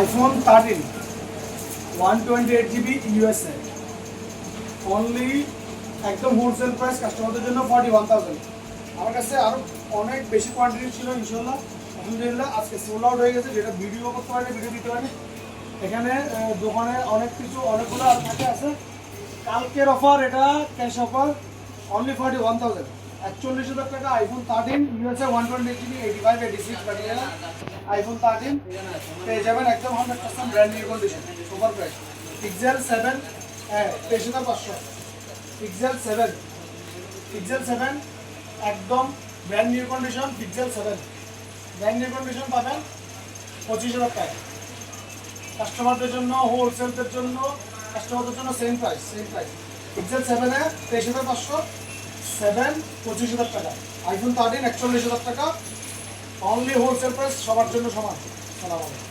iPhone 13 128GB USA only একদম wholesale price কাস্টমারদের জন্য 41,000। আমার কাছে আরও অনেক বেশি কোয়ান্টিটি ছিল, ইনশাল্লাহ আলহামদুলিল্লাহ আজকে সোল্ড আউট হয়ে গেছে, যেটা ভিডিও করতে পারেনি, ভিডিও দিতে পারেনি। এখানে দোকানে অনেক কিছু অনেকগুলো থাকে আছে। কালকের অফার, এটা ক্যাশ অফার অনলি 41,000, 41,000 টাকা iPhone 13 USA 128GB 85-86 battery iPhone 13 পেয়ে যাবেন একদম 100% brand new condition, super price. Pixel 7 23,500, pixel 7 একদম brand new condition, pixel 7 brand new condition পাবেন 25,000 টাকা। কাস্টমারদের জন্য, হোলসেলদের জন্য, কাস্টমারদের জন্য সেম প্রাইস। পিক্সেল 7 23,500, 7 25,000 টাকা। iPhone 13 41,000 টাকা, অনলি হোলসেল প্রাইস, সবার জন্য সমান। সালাম আলাইকুম।